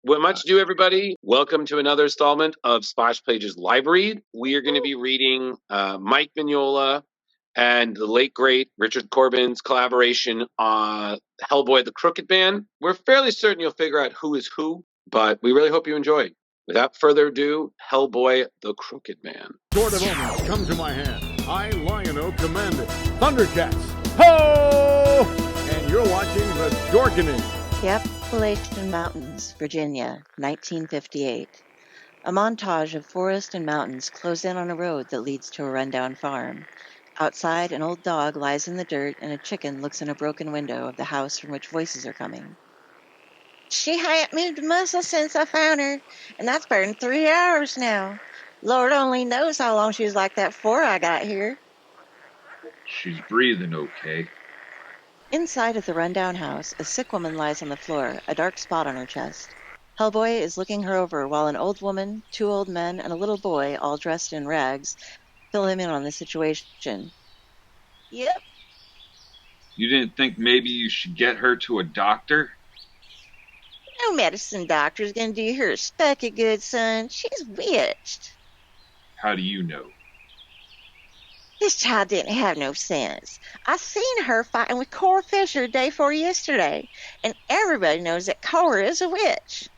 Well, much ado, everybody. Welcome to another installment of Splash Pages Live Read. We are going to be reading Mike Mignola and the late, great Richard Corben's collaboration on Hellboy, the Crooked Man. We're fairly certain you'll figure out who is who, but we really hope you enjoy. Without further ado, Hellboy, the Crooked Man. Sword of omens, come to my hand. I, Lion-O, command it. Thundercats, ho! And you're watching The Dorkening. The Appalachian Mountains, Virginia, 1958. A montage of forest and mountains close in on a road that leads to a rundown farm. Outside, an old dog lies in the dirt and a chicken looks in a broken window of the house from which voices are coming. She hadn't moved a muscle since I found her, and that's been 3 hours now. Lord only knows how long she was like that before I got here. She's breathing okay. Inside of the rundown house, a sick woman lies on the floor, a dark spot on her chest. Hellboy is looking her over while an old woman, 2 old men, and a little boy, all dressed in rags, fill him in on the situation. Yep. You didn't think maybe you should get her to a doctor? No medicine doctor's gonna do her a speck of good, son. She's witched. How do you know? This child didn't have no sense. I seen her fighting with Cora Fisher the day before yesterday, and everybody knows that Cora is a witch.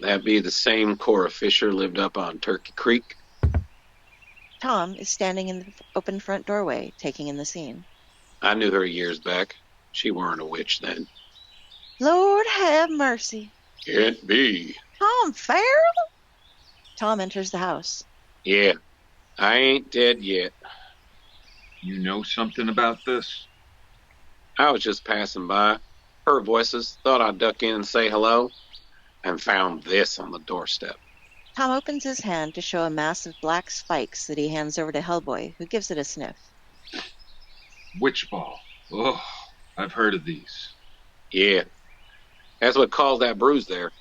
That be the same Cora Fisher lived up on Turkey Creek. Tom is standing in the open front doorway, taking in the scene. I knew her years back. She weren't a witch then. Lord have mercy. Can't be. Tom Farrell? Tom enters the house. Yeah, I ain't dead yet. You know something about this? I was just passing by, heard voices, thought I'd duck in and say hello, and found this on the doorstep. Tom opens his hand to show a mass of black spikes that he hands over to Hellboy, who gives it a sniff. Witch ball. Oh, I've heard of these. Yeah, that's what caused that bruise there.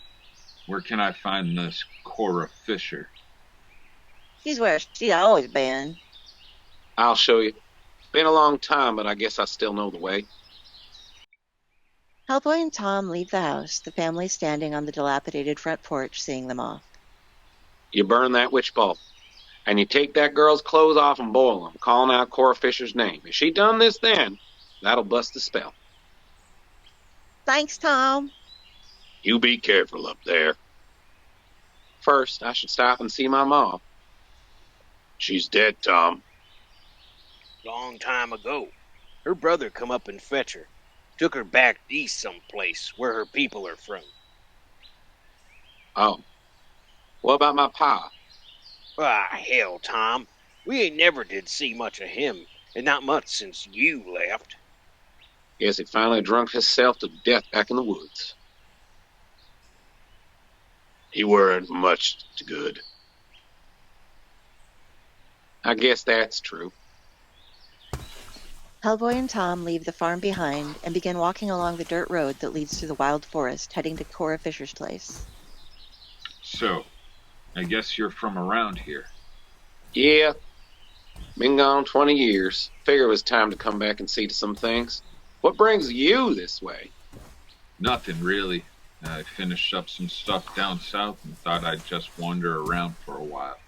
Where can I find this Cora Fisher? She's where she's always been. I'll show you. Been a long time, but I guess I still know the way. Hellboy and Tom leave the house, the family standing on the dilapidated front porch seeing them off. You burn that witch ball, and you take that girl's clothes off and boil them, calling out Cora Fisher's name. If she done this then, that'll bust the spell. Thanks, Tom. You be careful up there. First, I should stop and see my ma. She's dead, Tom. Long time ago. Her brother come up and fetch her. Took her back east someplace where her people are from. Oh. What about my pa? Ah, hell, Tom. We ain't never did see much of him, and not much since you left. Guess he finally drunk himself to death back in the woods. He weren't much good. I guess that's true. Hellboy and Tom leave the farm behind and begin walking along the dirt road that leads through the wild forest, heading to Cora Fisher's place. So, I guess you're from around here. Yeah. Been gone 20 years. Figure it was time to come back and see to some things. What brings you this way? Nothing, really. I finished up some stuff down south and thought I'd just wander around for a while.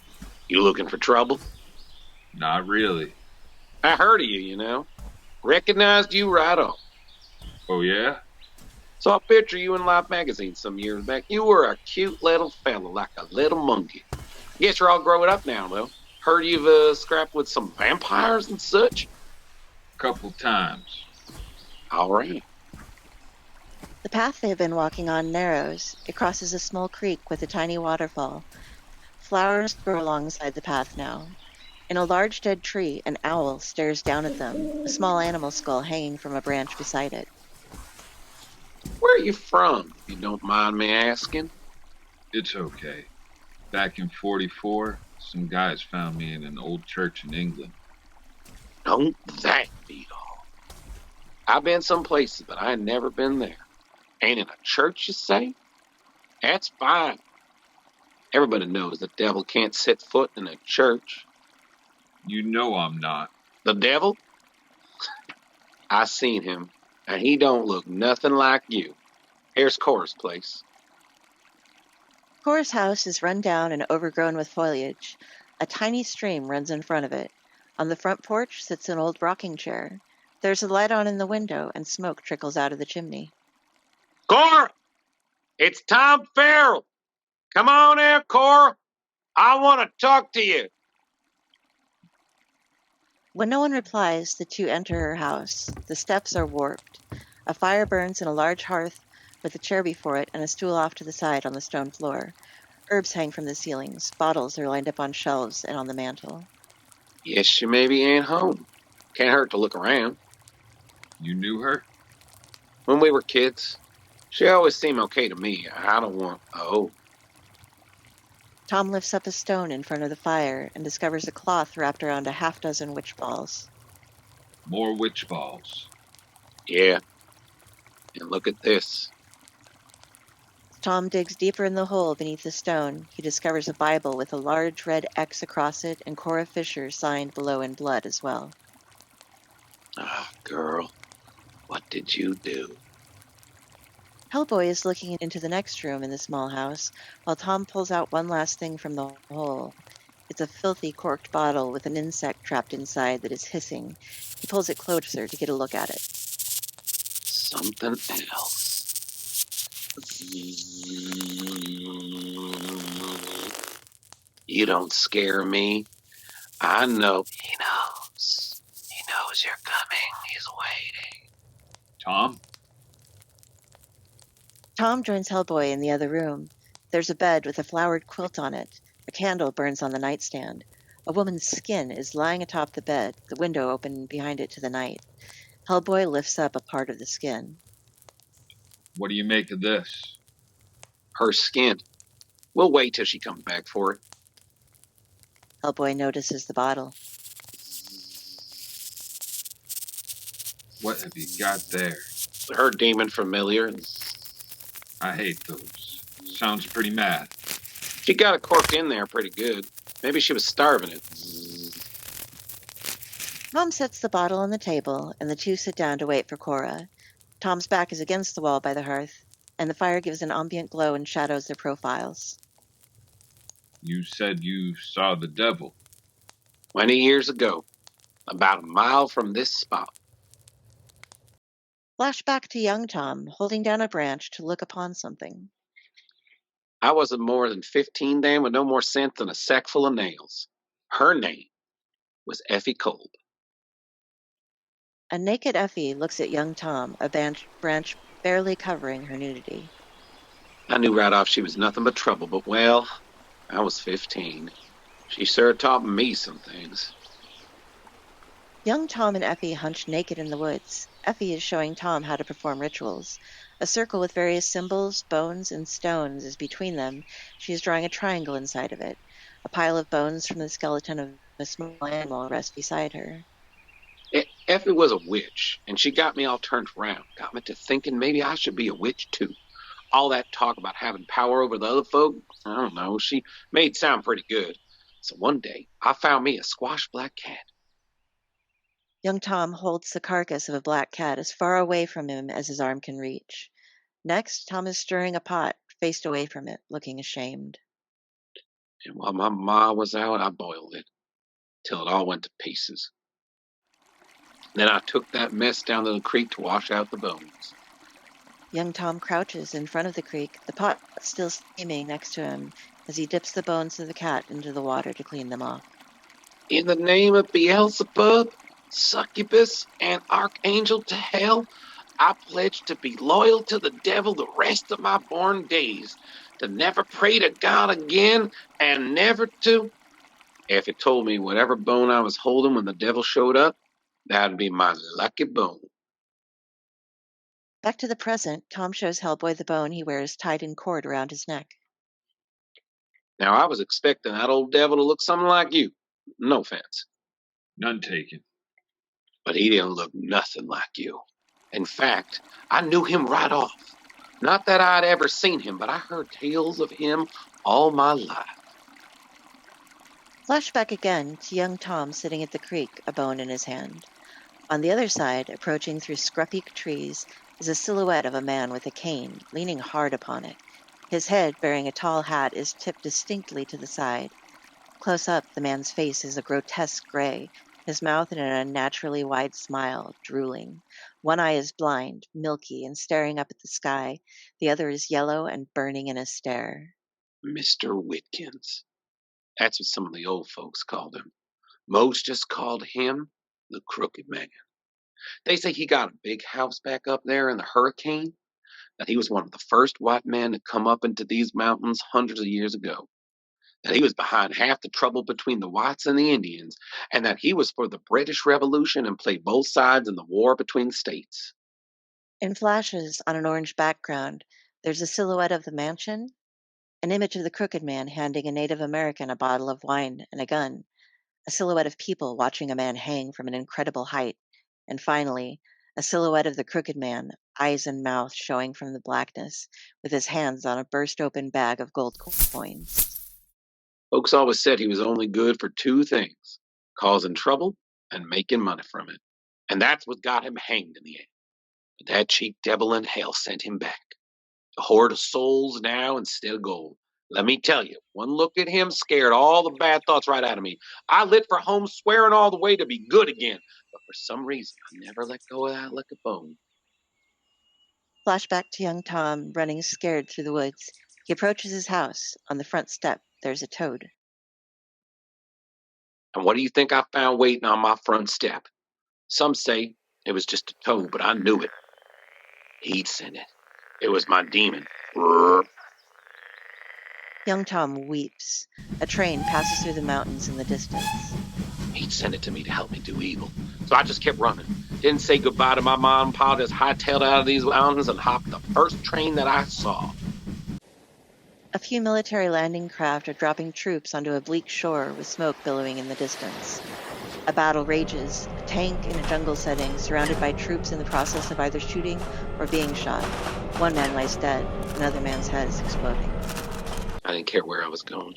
You looking for trouble? Not really. I heard of you, you know. Recognized you right off. Oh, yeah? Saw a picture of you in Life magazine some years back. You were a cute little fella, like a little monkey. Guess you're all growing up now, though. Heard you've scrapped with some vampires and such? Couple times. All right. The path they have been walking on narrows. It crosses a small creek with a tiny waterfall. Flowers grow alongside the path now. In a large dead tree, an owl stares down at them, a small animal skull hanging from a branch beside it. Where are you from, if you don't mind me asking? It's okay. Back in 44, some guys found me in an old church in England. Don't that beat all? I've been some places, but I ain't never been there. Ain't in a church, you say? That's fine. Everybody knows the devil can't set foot in a church. You know I'm not. The devil? I seen him, and he don't look nothing like you. Here's Cora's place. Cora's house is run down and overgrown with foliage. A tiny stream runs in front of it. On the front porch sits an old rocking chair. There's a light on in the window, and smoke trickles out of the chimney. Cora! It's Tom Farrell! Come on here, Cora! I want to talk to you! When no one replies, the two enter her house. The steps are warped. A fire burns in a large hearth with a chair before it and a stool off to the side on the stone floor. Herbs hang from the ceilings. Bottles are lined up on shelves and on the mantel. Yes, she maybe ain't home. Can't hurt to look around. You knew her? When we were kids, she always seemed okay to me. I don't want... Oh. Tom lifts up a stone in front of the fire and discovers a cloth wrapped around a half-dozen witch balls. More witch balls. Yeah. And look at this. Tom digs deeper in the hole beneath the stone. He discovers a Bible with a large red X across it and Cora Fisher signed below in blood as well. Ah, girl. What did you do? Hellboy is looking into the next room in the small house, while Tom pulls out one last thing from the hole. It's a filthy corked bottle with an insect trapped inside that is hissing. He pulls it closer to get a look at it. Something else. You don't scare me. I know. He knows. He knows you're coming. He's waiting. Tom? Tom joins Hellboy in the other room. There's a bed with a flowered quilt on it. A candle burns on the nightstand. A woman's skin is lying atop the bed, the window open behind it to the night. Hellboy lifts up a part of the skin. What do you make of this? Her skin. We'll wait till she comes back for it. Hellboy notices the bottle. What have you got there? Her demon familiar. I hate those. Sounds pretty mad. She got a cork in there pretty good. Maybe she was starving it. Tom sets the bottle on the table, and the two sit down to wait for Cora. Tom's back is against the wall by the hearth, and the fire gives an ambient glow and shadows their profiles. You said you saw the devil. 20 years ago. About a mile from this spot. Flashback to young Tom, holding down a branch to look upon something. I wasn't more than 15 then with no more sense than a sack full of nails. Her name was Effie Kolb. A naked Effie looks at young Tom, a branch barely covering her nudity. I knew right off she was nothing but trouble, but well, I was 15. She sure taught me some things. Young Tom and Effie hunch naked in the woods. Effie is showing Tom how to perform rituals. A circle with various symbols, bones, and stones is between them. She is drawing a triangle inside of it. A pile of bones from the skeleton of a small animal rests beside her. Effie was a witch, and she got me all turned around. Got me to thinking maybe I should be a witch, too. All that talk about having power over the other folk, I don't know, she made it sound pretty good. So one day, I found me a squash black cat. Young Tom holds the carcass of a black cat as far away from him as his arm can reach. Next, Tom is stirring a pot, faced away from it, looking ashamed. And while my ma was out, I boiled it, till it all went to pieces. Then I took that mess down to the creek to wash out the bones. Young Tom crouches in front of the creek, the pot still steaming next to him, as he dips the bones of the cat into the water to clean them off. In the name of Beelzebub, succubus, and archangel to hell, I pledge to be loyal to the devil the rest of my born days, to never pray to God again, and never to... Effie told me whatever bone I was holding when the devil showed up, that'd be my lucky bone. Back to the present, Tom shows Hellboy the bone he wears tied in cord around his neck. Now, I was expecting that old devil to look something like you. No offense. None taken. But he didn't look nothing like you. In fact, I knew him right off. Not that I'd ever seen him, but I heard tales of him all my life. Flashback again to young Tom sitting at the creek, a bone in his hand. On the other side, approaching through scrubby trees, is a silhouette of a man with a cane, leaning hard upon it. His head, bearing a tall hat, is tipped distinctly to the side. Close up, the man's face is a grotesque gray, his mouth in an unnaturally wide smile, drooling. One eye is blind, milky, and staring up at the sky. The other is yellow and burning in a stare. Mr. Whitkins. That's what some of the old folks called him. Most just called him the Crooked Man. They say he got a big house back up there in the hurricane, that he was one of the first white men to come up into these mountains hundreds of years ago, that he was behind half the trouble between the whites and the Indians, and that he was for the British Revolution and played both sides in the war between the states. In flashes on an orange background, there's a silhouette of the mansion, an image of the Crooked Man handing a Native American a bottle of wine and a gun, a silhouette of people watching a man hang from an incredible height, and finally, a silhouette of the Crooked Man, eyes and mouth showing from the blackness, with his hands on a burst-open bag of gold coins. Folks always said he was only good for two things, causing trouble and making money from it. And that's what got him hanged in the end. But that cheap devil in hell sent him back. A hoard of souls now instead of gold. Let me tell you, one look at him scared all the bad thoughts right out of me. I lit for home swearing all the way to be good again. But for some reason, I never let go of that lick of bone. Flashback to young Tom running scared through the woods. He approaches his house. On the front step, there's a toad. And what do you think I found waiting on my front step? Some say it was just a toad, but I knew it. He'd sent it. It was my demon. Brrr. Young Tom weeps. A train passes through the mountains in the distance. He'd sent it to me to help me do evil. So I just kept running. Didn't say goodbye to my mom and pa, just hightailed out of these mountains and hopped the first train that I saw. A few military landing craft are dropping troops onto a bleak shore with smoke billowing in the distance. A battle rages, a tank in a jungle setting surrounded by troops in the process of either shooting or being shot. One man lies dead, another man's head is exploding. I didn't care where I was going.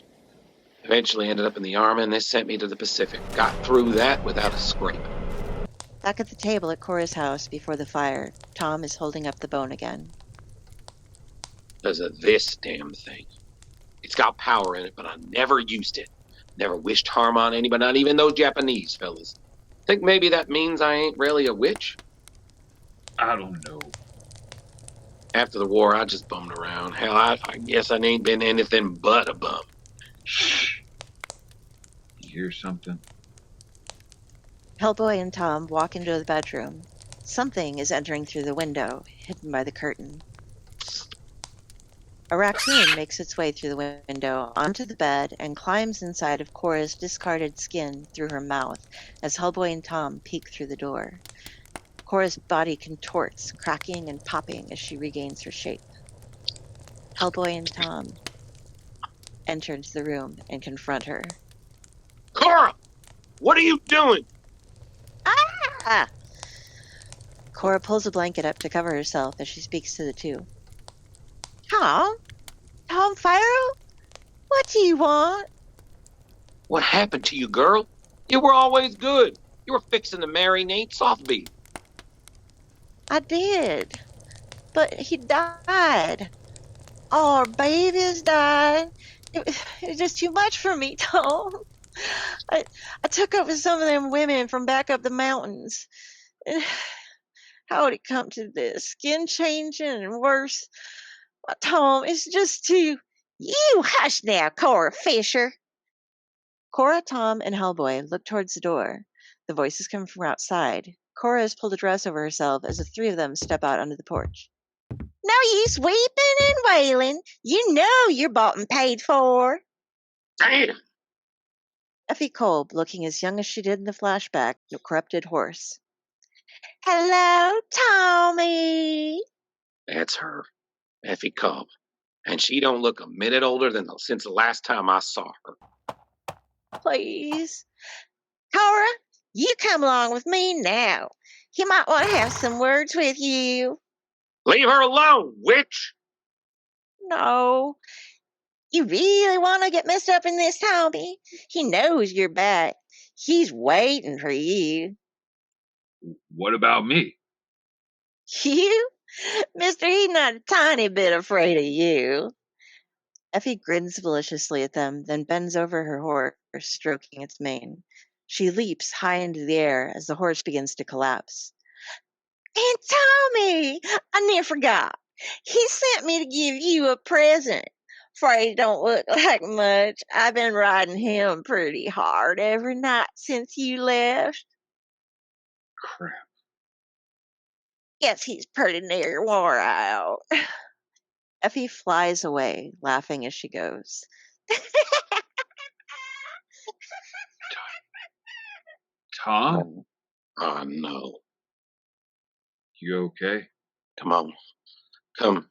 Eventually ended up in the Army and they sent me to the Pacific. Got through that without a scrape. Back at the table at Cora's house before the fire, Tom is holding up the bone again. Because of this damn thing. It's got power in it, but I never used it. Never wished harm on anybody, not even those Japanese fellas. Think maybe that means I ain't really a witch? I don't know. After the war, I just bummed around. Hell, I guess I ain't been anything but a bum. Shh. You hear something? Hellboy and Tom walk into the bedroom. Something is entering through the window, hidden by the curtain. A raccoon makes its way through the window onto the bed and climbs inside of Cora's discarded skin through her mouth as Hellboy and Tom peek through the door. Cora's body contorts, cracking and popping as she regains her shape. Hellboy and Tom enter into the room and confront her. Cora! What are you doing? Ah! Cora pulls a blanket up to cover herself as she speaks to the two. Tom Farrell? What do you want? What happened to you, girl? You were always good. You were fixing to marry Nate Softbeat. I did, but he died. Our babies died. It was just too much for me, Tom. I took up with some of them women from back up the mountains. How would it come to this? Skin changing and worse. Tom, it's just too... You hush now, Cora Fisher. Cora, Tom, and Hellboy look towards the door. The voices come from outside. Cora has pulled a dress over herself as the three of them step out onto the porch. No use weeping and wailing. You know you're bought and paid for. Damn! Effie Kolb, looking as young as she did in the flashback, the corrupted horse. Hello, Tommy. That's her, Effie Cobb. And she don't look a minute older than since the last time I saw her. Please. Cora, you come along with me now. He might want to have some words with you. Leave her alone, witch! No. You really want to get messed up in this, Tommy? He knows you're back. He's waiting for you. What about me? You? Mister, he's not a tiny bit afraid of you. Effie grins maliciously at them, then bends over her horse, stroking its mane. She leaps high into the air as the horse begins to collapse. "Aunt Tommy! I near forgot. He sent me to give you a present. Afraid it don't look like much. I've been riding him pretty hard every night since you left. Crap. Guess he's pretty near wore out." Effie flies away, laughing as she goes. Tom, Oh, no. you okay? Come on. Come.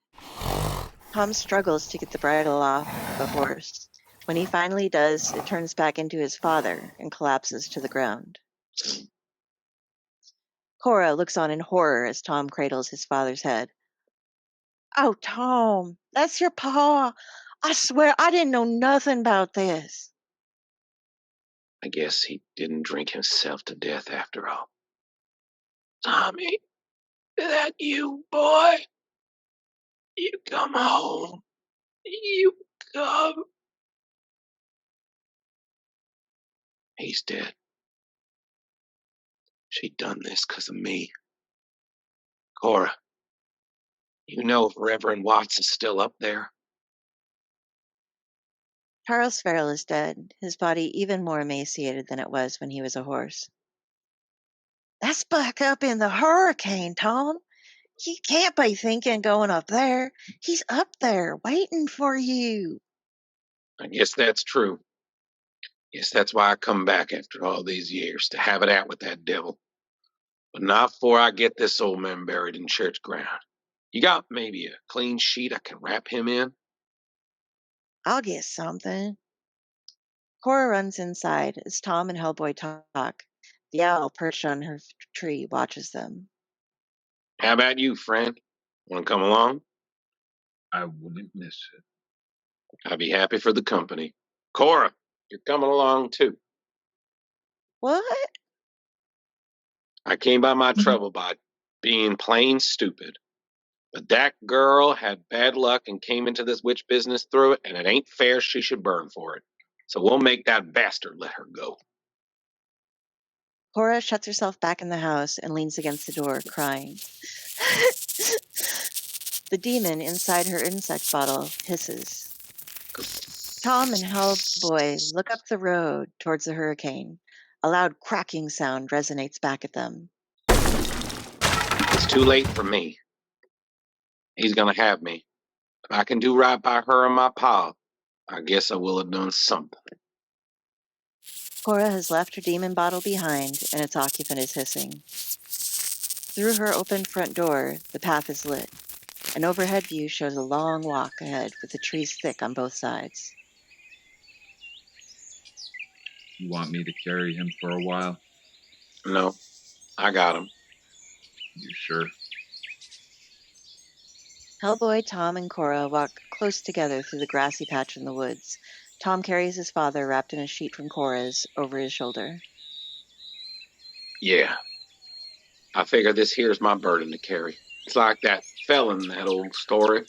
Tom struggles to get the bridle off the horse. When he finally does, it turns back into his father and collapses to the ground. Cora looks on in horror as Tom cradles his father's head. "Oh, Tom, that's your pa. I swear I didn't know nothing about this." I guess he didn't drink himself to death after all. Tommy, is that you, boy? You come home. You come. He's dead. She done this 'cause of me. Cora, you know if Reverend Watts is still up there? Charles Farrell is dead, his body even more emaciated than it was when he was a horse. "That's back up in the hurricane, Tom. You can't be thinking going up there. He's up there waiting for you." I guess that's true. Guess that's why I come back after all these years, to have it out with that devil. But not before I get this old man buried in church ground. You got maybe a clean sheet I can wrap him in? "I'll get something." Cora runs inside as Tom and Hellboy talk. The owl perched on her tree watches them. How about you, friend? Want to come along? I wouldn't miss it. I'd be happy for the company. Cora, you're coming along too. "What?" I came by my trouble by being plain stupid. But that girl had bad luck and came into this witch business through it, and it ain't fair she should burn for it. So we'll make that bastard let her go. Cora shuts herself back in the house and leans against the door, crying. The demon inside her insect bottle hisses. Tom and Hellboy look up the road towards the hurricane. A loud cracking sound resonates back at them. It's too late for me. He's gonna have me. If I can do right by her and my pa, I guess I will have done something. Cora has left her demon bottle behind, and its occupant is hissing. Through her open front door, the path is lit. An overhead view shows a long walk ahead with the trees thick on both sides. You want me to carry him for a while? No, I got him. You sure? Hellboy, Tom, and Cora walk close together through the grassy patch in the woods. Tom carries his father wrapped in a sheet from Cora's over his shoulder. Yeah. I figure this here's my burden to carry. It's like that felon in that old story.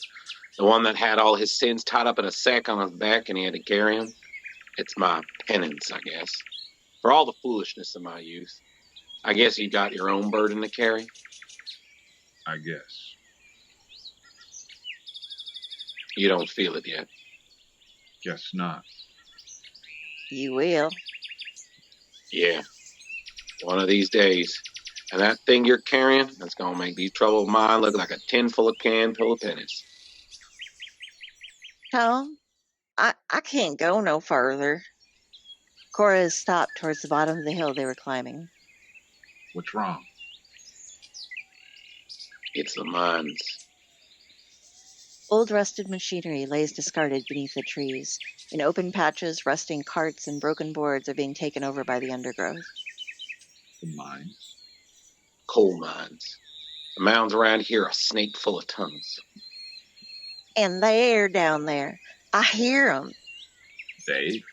The one that had all his sins tied up in a sack on his back and he had to carry them. It's my penance, I guess. For all the foolishness of my youth. I guess you got your own burden to carry. I guess. You don't feel it yet. Guess not. You will. Yeah. One of these days. And that thing you're carrying, that's going to make these trouble of mine look like a tin full of can full of pennies. Tom, I can't go no further. Cora has stopped towards the bottom of the hill they were climbing. What's wrong? It's the mines. Old rusted machinery lays discarded beneath the trees. In open patches, rusting carts and broken boards are being taken over by the undergrowth. The mines? Coal mines. The mounds around here are snake full of tunnels. And they're down there. I hear 'em. They?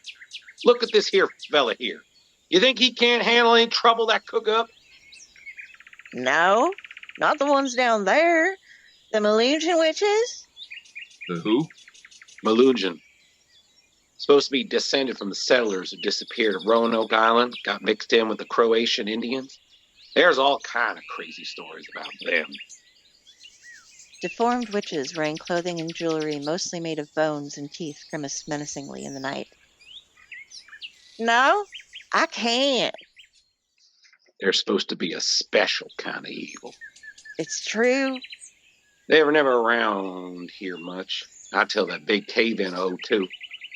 Look at this here fella here. You think he can't handle any trouble that cook up? No, not the ones down there. The Malusian witches? The who? Malugin. Supposed to be descended from the settlers who disappeared at Roanoke Island, got mixed in with the Croatian Indians. There's all kind of crazy stories about them. Deformed witches wearing clothing and jewelry mostly made of bones and teeth grimaced menacingly in the night. No, I can't. They're supposed to be a special kind of evil. It's true. They were never around here much. Not till that big cave-in of '02.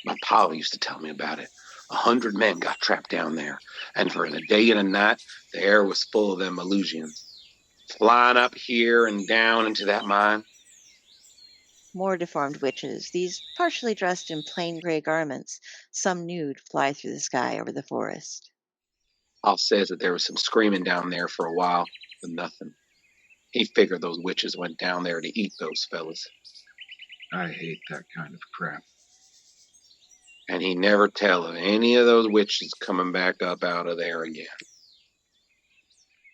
My pa used to tell me about it. 100 men got trapped down there, and for a day and a night, the air was full of them illusions. Flying up here and down into that mine. More deformed witches, these partially dressed in plain gray garments, some nude, fly through the sky over the forest. Pa says that there was some screaming down there for a while, but nothing. He figured those witches went down there to eat those fellas. I hate that kind of crap. And he never tell of any of those witches coming back up out of there again.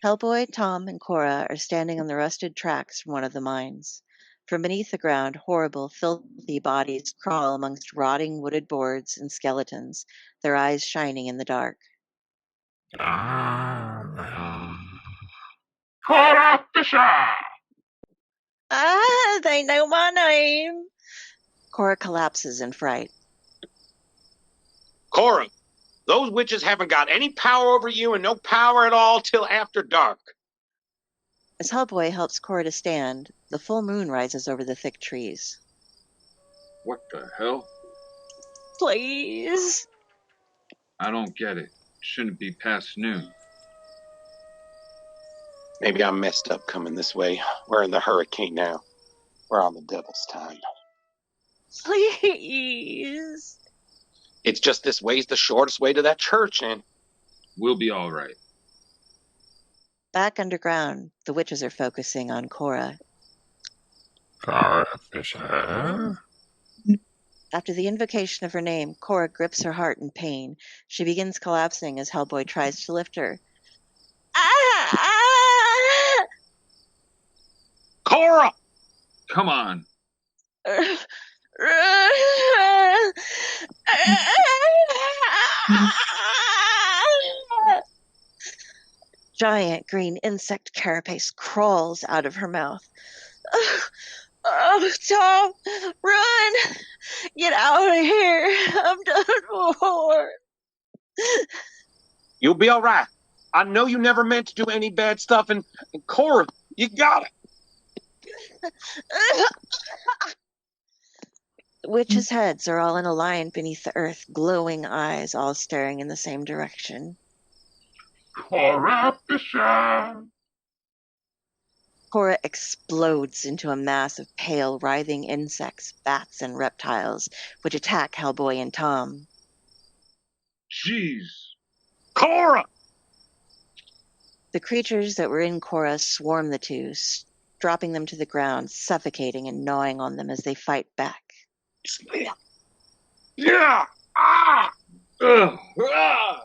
Hellboy, Tom, and Cora are standing on the rusted tracks from one of the mines. From beneath the ground, horrible, filthy bodies crawl amongst rotting wooded boards and skeletons, their eyes shining in the dark. Cora Fisher! Ah, they know my name! Cora collapses in fright. Cora, those witches haven't got any power over you and no power at all till after dark. As Hellboy helps Cora to stand, the full moon rises over the thick trees. What the hell? Please! I don't get it. Shouldn't be past noon. Maybe I messed up coming this way. We're in the hurricane now. We're on the devil's time. Please! It's just this way's the shortest way to that church, and We'll be all right. Back underground, the witches are focusing on Cora. Cora Fisher? After the invocation of her name, Cora grips her heart in pain. She begins collapsing as Hellboy tries to lift her. Ah! Cora! Come on. Giant green insect carapace crawls out of her mouth. Oh, Tom, run! Get out of here! I'm done for. You'll be all right. I know you never meant to do any bad stuff, and Cora, you got it. Witches' heads are all in a line beneath the earth, glowing eyes all staring in the same direction. Cora Fisher! Cora explodes into a mass of pale, writhing insects, bats, and reptiles, which attack Hellboy and Tom. Jeez. Cora! The creatures that were in Cora swarm the two, dropping them to the ground, suffocating and gnawing on them as they fight back. Yeah! Ah! Ugh. Ah!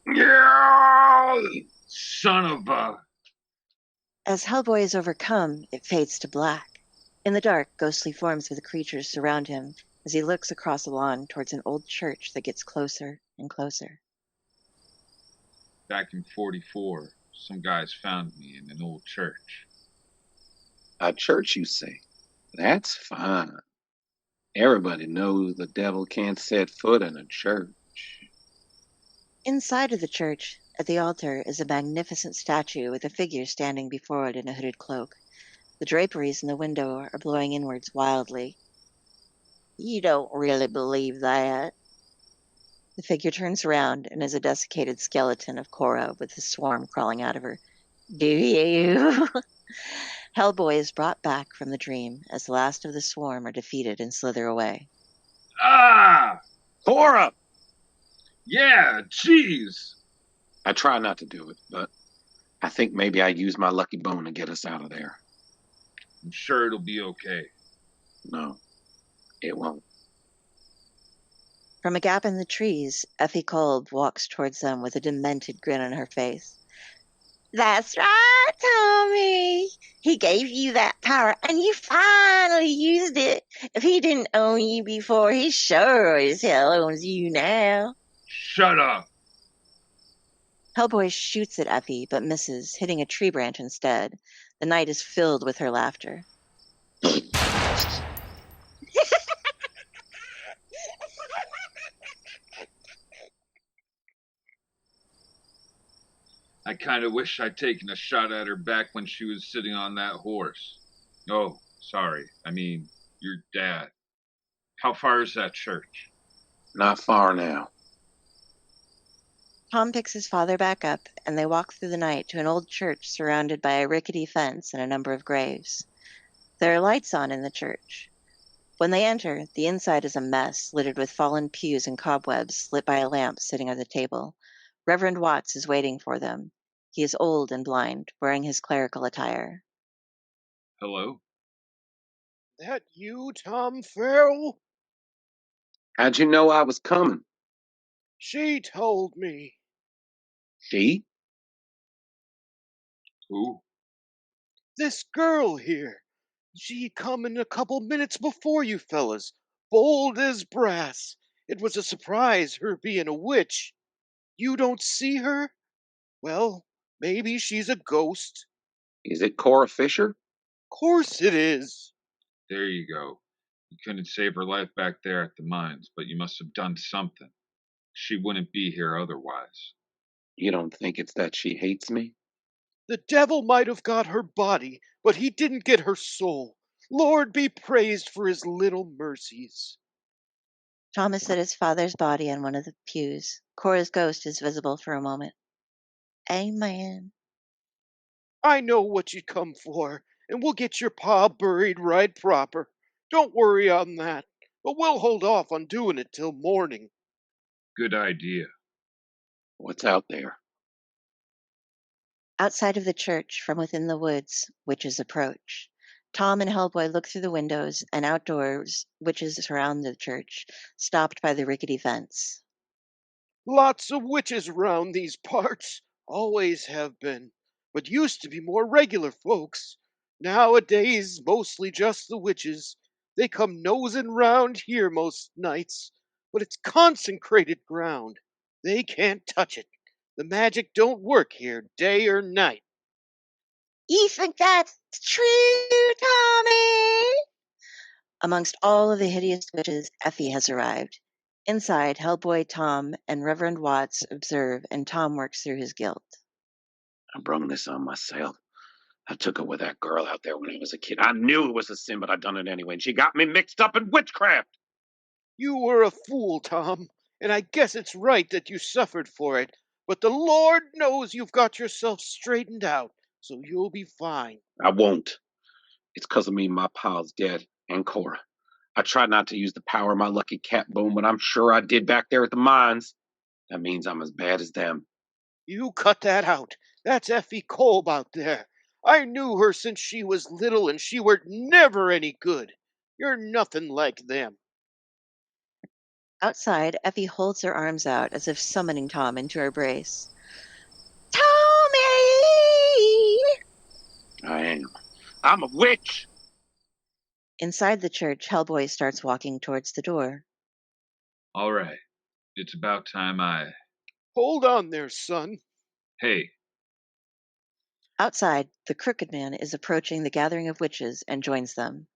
Yeah! Son of a... As Hellboy is overcome, it fades to black. In the dark, ghostly forms of the creatures surround him as he looks across the lawn towards an old church that gets closer and closer. Back in '44, some guys found me in an old church. A church, you say? That's fine. Everybody knows the devil can't set foot in a church. Inside of the church, at the altar, is a magnificent statue with a figure standing before it in a hooded cloak. The draperies in the window are blowing inwards wildly. You don't really believe that? The figure turns around and is a desiccated skeleton of Cora with a swarm crawling out of her. Do you? Hellboy is brought back from the dream as the last of the swarm are defeated and slither away. Ah! Cora! Yeah, jeez! I try not to do it, but I think maybe I used my lucky bone to get us out of there. I'm sure it'll be okay. No, it won't. From a gap in the trees, Effie Kolb walks towards them with a demented grin on her face. That's right! Tommy, he gave you that power, and you finally used it. If he didn't own you before, he sure as hell owns you now. Shut up! Hellboy shoots at Effie, but misses, hitting a tree branch instead. The night is filled with her laughter. I kind of wish I'd taken a shot at her back when she was sitting on that horse. Oh, sorry. I mean, your dad. How far is that church? Not far now. Tom picks his father back up, and they walk through the night to an old church surrounded by a rickety fence and a number of graves. There are lights on in the church. When they enter, the inside is a mess, littered with fallen pews and cobwebs, lit by a lamp sitting at the table. Reverend Watts is waiting for them. He is old and blind, wearing his clerical attire. Hello? That you, Tom Farrell? How'd you know I was coming? She told me. She? Who? This girl here. She come in a couple minutes before you fellas, bold as brass. It was a surprise, her being a witch. You don't see her? Well, maybe she's a ghost. Is it Cora Fisher? Course it is. There you go. You couldn't save her life back there at the mines, but you must have done something. She wouldn't be here otherwise. You don't think it's that she hates me? The devil might have got her body, but he didn't get her soul. Lord be praised for his little mercies. Thomas set his father's body on one of the pews. Cora's ghost is visible for a moment. Amen. I know what you come for, and we'll get your pa buried right proper. Don't worry on that, but we'll hold off on doing it till morning. Good idea. What's out there? Outside of the church, from within the woods, witches approach. Tom and Hellboy look through the windows, and outdoors, witches surround the church, stopped by the rickety fence. Lots of witches round these parts, always have been, but used to be more regular folks. Nowadays, mostly just the witches. They come nosing round here most nights, but it's consecrated ground. They can't touch it. The magic don't work here day or night. You think that's true, Tommy? Amongst all of the hideous witches, Effie has arrived. Inside, Hellboy, Tom, and Reverend Watts observe, and Tom works through his guilt. I brung this on myself. I took it with that girl out there when I was a kid. I knew it was a sin, but I done it anyway, and she got me mixed up in witchcraft. You were a fool, Tom, and I guess it's right that you suffered for it, but the Lord knows you've got yourself straightened out, so you'll be fine. I won't. It's 'cause of me my pa's dead, and Cora. I tried not to use the power of my lucky cat bone, but I'm sure I did back there at the mines. That means I'm as bad as them. You cut that out. That's Effie Kolb out there. I knew her since she was little, and she were never any good. You're nothing like them. Outside, Effie holds her arms out as if summoning Tom into her brace. Tommy! I am. I'm a witch! Inside the church, Hellboy starts walking towards the door. All right. It's about time I... Hold on there, son. Hey, Outside, the Crooked Man is approaching the gathering of witches and joins them.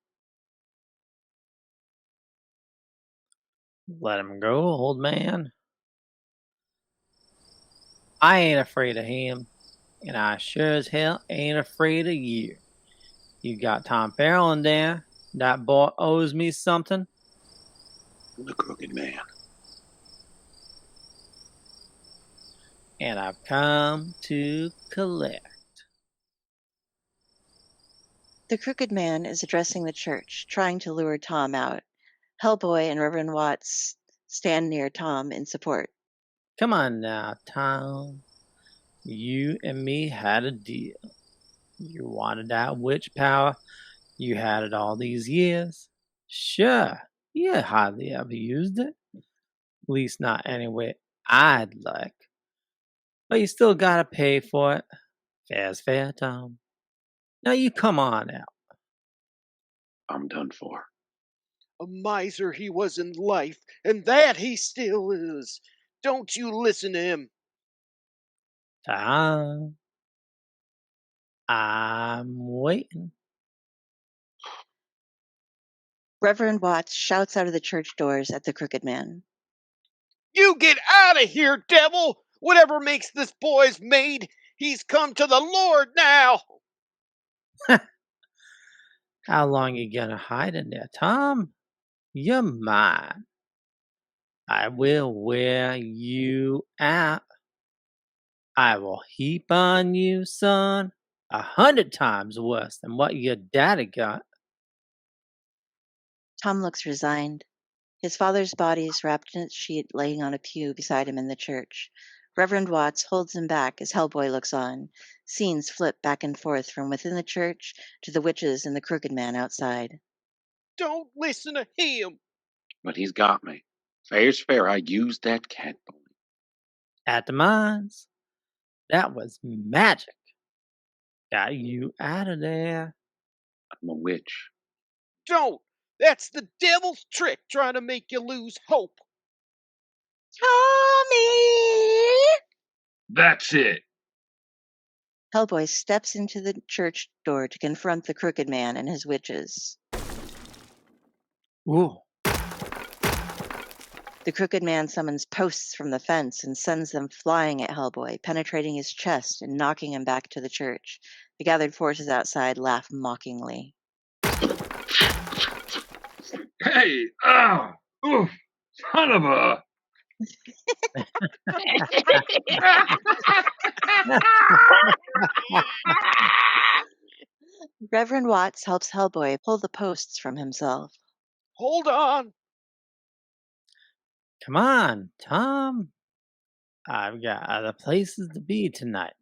Let him go, old man. I ain't afraid of him, and I sure as hell ain't afraid of you. You got Tom Farrell in there. That boy owes me something. The Crooked Man. And I've come to collect. The Crooked Man is addressing the church, trying to lure Tom out. Hellboy and Reverend Watts stand near Tom in support. Come on now, Tom. You and me had a deal. You wanted that witch power. You had it all these years. Sure, you hardly ever used it. At least not any way I'd like. But you still gotta pay for it. Fair's fair, Tom. Now you come on out. I'm done for. A miser he was in life, and that he still is. Don't you listen to him. Tom, I'm waiting. Reverend Watts shouts out of the church doors at the crooked man. You get out of here, devil! Whatever makes this boy's maid, he's come to the Lord now! How long you gonna hide in there, Tom? You're mine. I will wear you out. I will heap on you, son, 100 times worse than what your daddy got. Tom looks resigned. His father's body is wrapped in its sheet laying on a pew beside him in the church. Reverend Watts holds him back as Hellboy looks on. Scenes flip back and forth from within the church to the witches and the crooked man outside. Don't listen to him! But he's got me. Fair's fair. I used that cat bone. At the mines. That was magic. Got you out of there. I'm a witch. Don't! That's the devil's trick trying to make you lose hope. Tommy! That's it. Hellboy steps into the church door to confront the crooked man and his witches. Ooh. The crooked man summons posts from the fence and sends them flying at Hellboy, penetrating his chest and knocking him back to the church. The gathered forces outside laugh mockingly. Hey, oof, son of a. Reverend Watts helps Hellboy pull the posts from himself. Hold on! Come on, Tom. I've got other places to be tonight.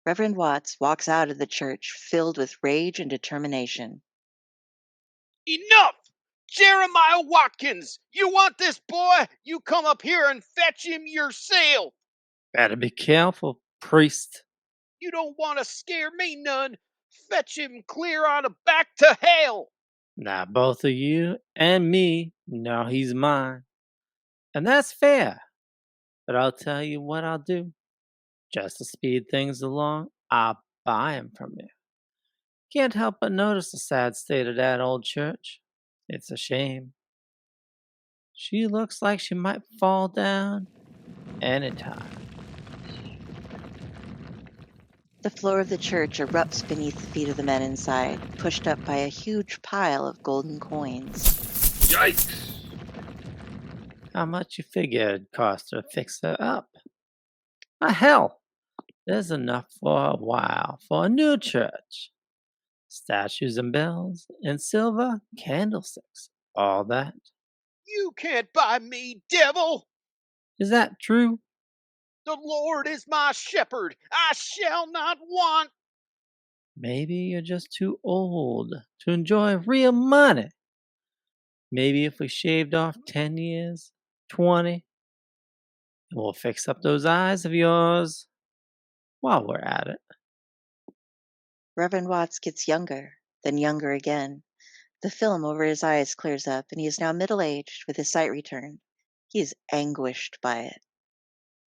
Reverend Watts walks out of the church filled with rage and determination. Enough! Jeremiah Watkins! You want this boy? You come up here and fetch him yourself! Better be careful, priest. You don't want to scare me none. Fetch him clear on back to hell! Now both of you and me know he's mine. And that's fair. But I'll tell you what I'll do. Just to speed things along, I'll buy him from you. Can't help but notice the sad state of that old church. It's a shame. She looks like she might fall down anytime. The floor of the church erupts beneath the feet of the men inside, pushed up by a huge pile of golden coins. Yikes. How much you figure it'd cost to fix her up? Hell, there's enough for a while for a new church. Statues and bells and silver candlesticks, all that. You can't buy me, devil! Is that true? The Lord is my shepherd. I shall not want. Maybe you're just too old to enjoy real money. Maybe if we shaved off 10 years, 20, we'll fix up those eyes of yours while we're at it. Reverend Watts gets younger, then younger again. The film over his eyes clears up, and he is now middle-aged with his sight returned. He is anguished by it.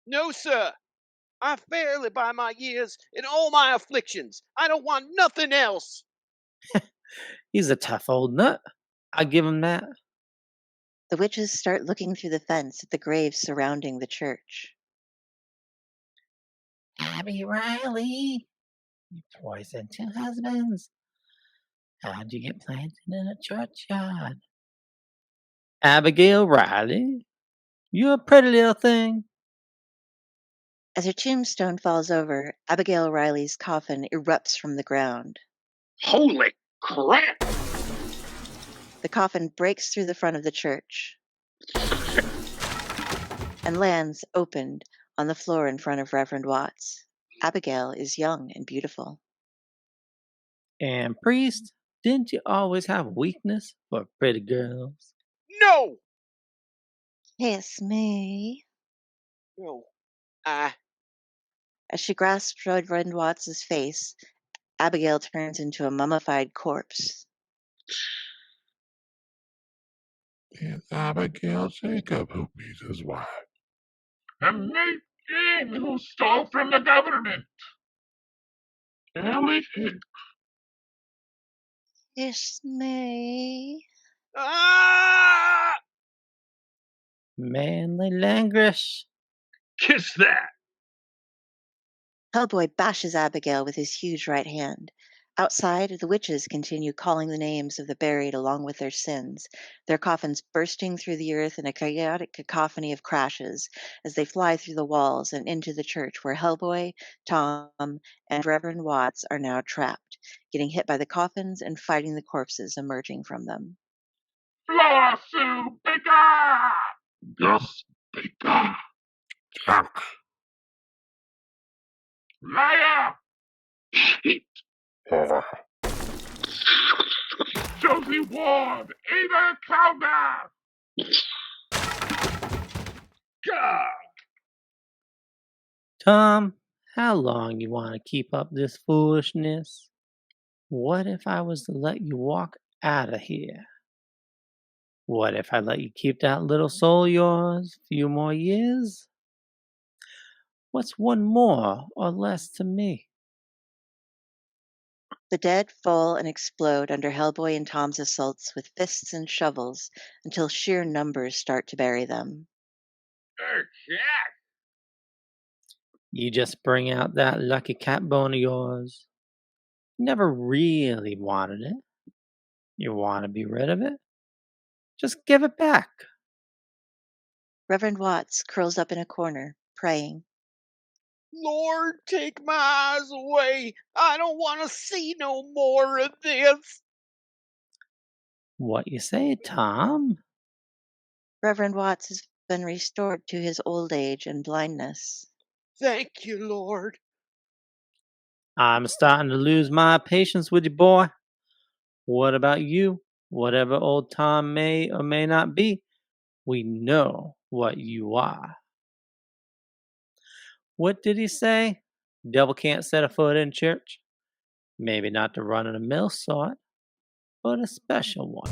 No, sir. I fairly by my years and all my afflictions. I don't want nothing else. He's a tough old nut. I give him that. The witches start looking through the fence at the graves surrounding the church. Abby Riley, you poisoned 2 husbands. How'd you get planted in a churchyard? Abigail Riley, you a pretty little thing. As her tombstone falls over, Abigail Riley's coffin erupts from the ground. Holy crap! The coffin breaks through the front of the church and lands opened on the floor in front of Reverend Watts. Abigail is young and beautiful. And priest, didn't you always have a weakness for pretty girls? No! Kiss me. No. I As she grasps Reverend Watts's face, Abigail turns into a mummified corpse. It's Abigail Jacob who beat his wife. And Nate King, who stole from the government. Ellie Hicks. Kiss me. Ah! Manly languish. Kiss that. Hellboy bashes Abigail with his huge right hand. Outside, the witches continue calling the names of the buried along with their sins, their coffins bursting through the earth in a chaotic cacophony of crashes as they fly through the walls and into the church where Hellboy, Tom, and Reverend Watts are now trapped, getting hit by the coffins and fighting the corpses emerging from them. Floor Sue Baker. Yes, Baker. Jack. Liar. Shit. Over. Josie Ward. Ada Calder. God. Tom, how long you want to keep up this foolishness? What if I was to let you walk out of here? What if I let you keep that little soul of yours a few more years? What's one more or less to me? The dead fall and explode under Hellboy and Tom's assaults with fists and shovels until sheer numbers start to bury them. Cat. You just bring out that lucky cat bone of yours. You never really wanted it. You want to be rid of it? Just give it back. Reverend Watts curls up in a corner, praying. Lord, take my eyes away. I don't want to see no more of this. What you say, Tom? Reverend Watts has been restored to his old age and blindness. Thank you, Lord. I'm starting to lose my patience with you, boy. What about you? Whatever old Tom may or may not be, we know what you are. What did he say? Devil can't set a foot in church? Maybe not the run-of-the-mill sort, but a special one.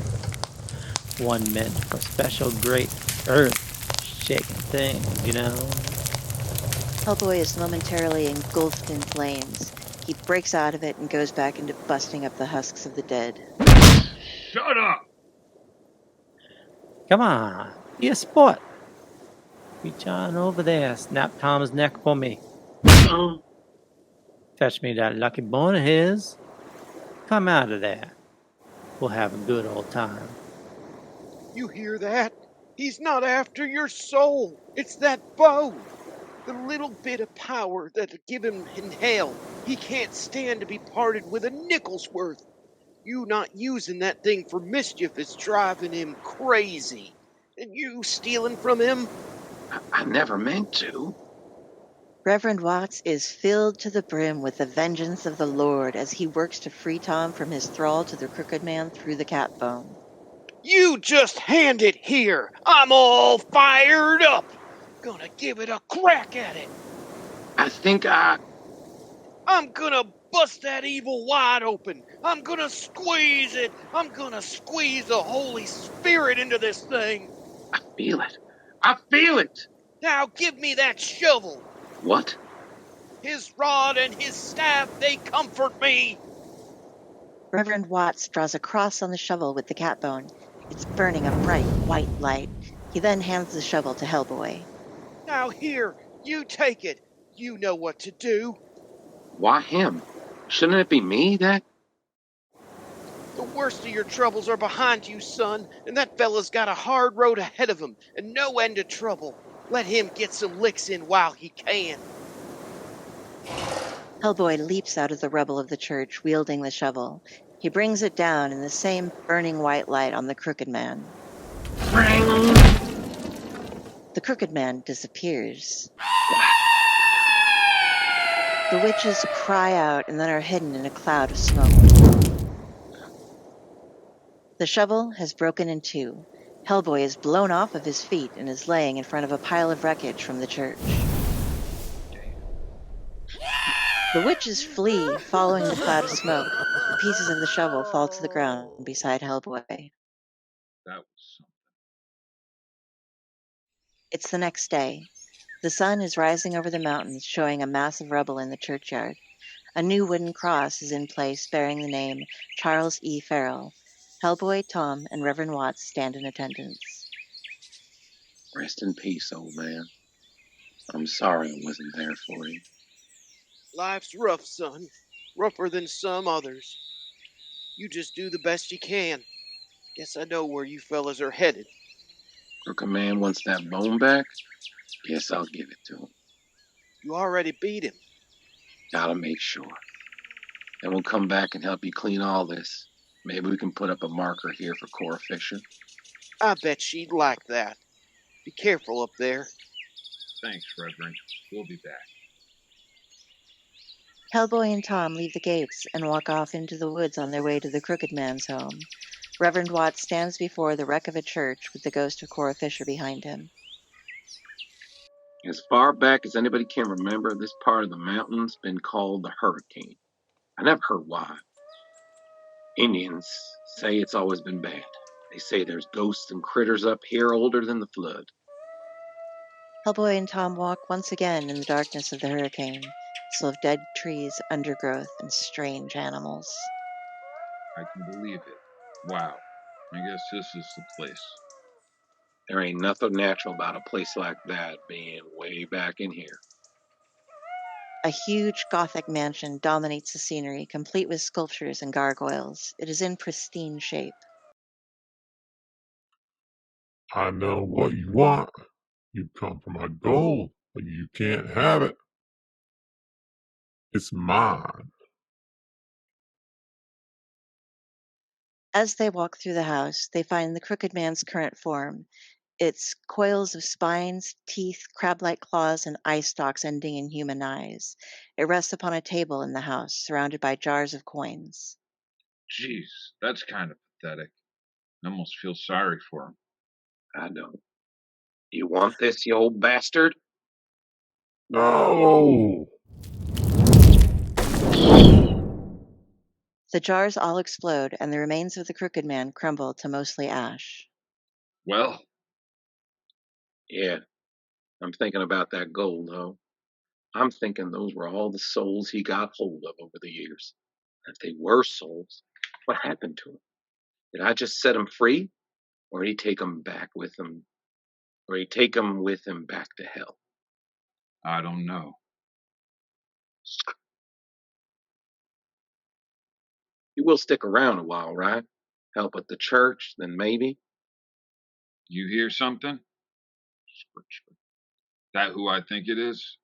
One meant for special great earth-shaking things, you know? Hellboy is momentarily engulfed in flames. He breaks out of it and goes back into busting up the husks of the dead. Shut up. Come on, be a sport. Reach on over there, snap Tom's neck for me. Fetch me that lucky bone of his. Come out of there. We'll have a good old time. You hear that? He's not after your soul. It's that bow. The little bit of power that'll give him in hell. He can't stand to be parted with a nickel's worth. You not using that thing for mischief is driving him crazy. And you stealing from him? I never meant to. Reverend Watts is filled to the brim with the vengeance of the Lord as he works to free Tom from his thrall to the crooked man through the cat bone. You just hand it here. I'm all fired up. Gonna give it a crack at it. I think I'm gonna bust that evil wide open. I'm gonna squeeze it. I'm gonna squeeze the Holy Spirit into this thing. I feel it. I feel it. Now give me that shovel. What? His rod and his staff, they comfort me. Reverend Watts draws a cross on the shovel with the cat bone. It's burning a bright white light. He then hands the shovel to Hellboy. Now here, you take it. You know what to do. Why him? Shouldn't it be me that? The worst of your troubles are behind you, son, and that fella's got a hard road ahead of him and no end of trouble. Let him get some licks in while he can. Hellboy leaps out of the rubble of the church, wielding the shovel. He brings it down in the same burning white light on the crooked man. The crooked man disappears. The witches cry out and then are hidden in a cloud of smoke. The shovel has broken in two. Hellboy is blown off of his feet and is laying in front of a pile of wreckage from the church. The witches flee, following the cloud of smoke. The pieces of the shovel fall to the ground beside Hellboy. That was something. It's the next day. The sun is rising over the mountains, showing a massive rubble in the churchyard. A new wooden cross is in place bearing the name Charles E. Farrell. Hellboy, Tom, and Reverend Watts stand in attendance. Rest in peace, old man. I'm sorry I wasn't there for you. Life's rough, son. Rougher than some others. You just do the best you can. Guess I know where you fellas are headed. Crooked Man wants that bone back? Guess I'll give it to him. You already beat him. Gotta make sure. Then we'll come back and help you clean all this. Maybe we can put up a marker here for Cora Fisher. I bet she'd like that. Be careful up there. Thanks, Reverend. We'll be back. Hellboy and Tom leave the gates and walk off into the woods on their way to the Crooked Man's home. Reverend Watts stands before the wreck of a church with the ghost of Cora Fisher behind him. As far back as anybody can remember, this part of the mountain's been called the Hurricane. I never heard why. Indians say it's always been bad. They say there's ghosts and critters up here older than the flood. Hellboy and Tom walk once again in the darkness of the hurricane, full of dead trees, undergrowth, and strange animals. I can believe it. Wow. I guess this is the place. There ain't nothing natural about a place like that being way back in here. A huge Gothic mansion dominates the scenery, complete with sculptures and gargoyles. It is in pristine shape. I know what you want. You come for my gold, but you can't have it. It's mine. As they walk through the house, they find the Crooked Man's current form. It's coils of spines, teeth, crab-like claws, and eye stalks ending in human eyes. It rests upon a table in the house, surrounded by jars of coins. Jeez, that's kind of pathetic. I almost feel sorry for him. I don't. You want this, you old bastard? No! The jars all explode, and the remains of the Crooked Man crumble to mostly ash. Well, Yeah, I'm thinking about that gold, though. I'm thinking those were all the souls he got hold of over the years. If they were souls, what happened to them? Did I just set them free? Or did he take them back with him? Or did he take them with him back to hell? I don't know. You will stick around a while, right? Help at the church, then maybe? You hear something? That who I think it is?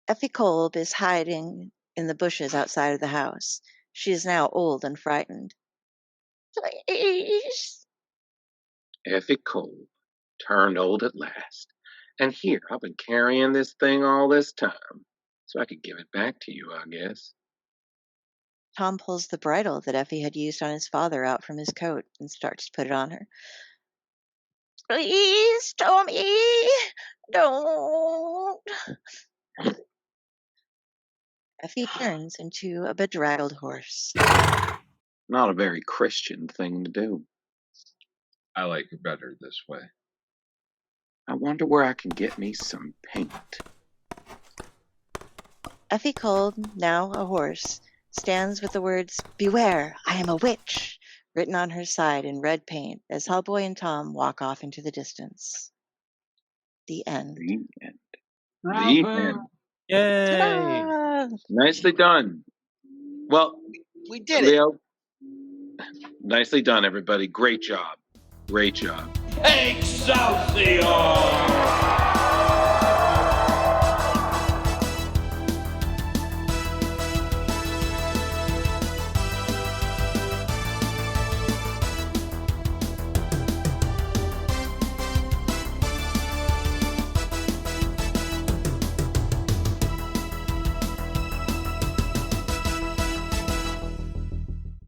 Effie Kolb is hiding in the bushes outside of the house. She is now old and frightened. Please. Effie Cole turned old at last. And here, I've been carrying this thing all this time. So I could give it back to you, I guess. Tom pulls the bridle that Effie had used on his father out from his coat and starts to put it on her. Please, Tommy, don't. Effie turns into a bedraggled horse. Not a very Christian thing to do. I like it better this way. I wonder where I can get me some paint. Effie Kolb, now a horse, stands with the words, "Beware, I am a witch," written on her side in red paint as Hellboy and Tom walk off into the distance. The end. The end. The end. Yay! Ta-da! Nicely done. Well, We did it. Leo, nicely done, everybody. Great job. Great job. Excelsior!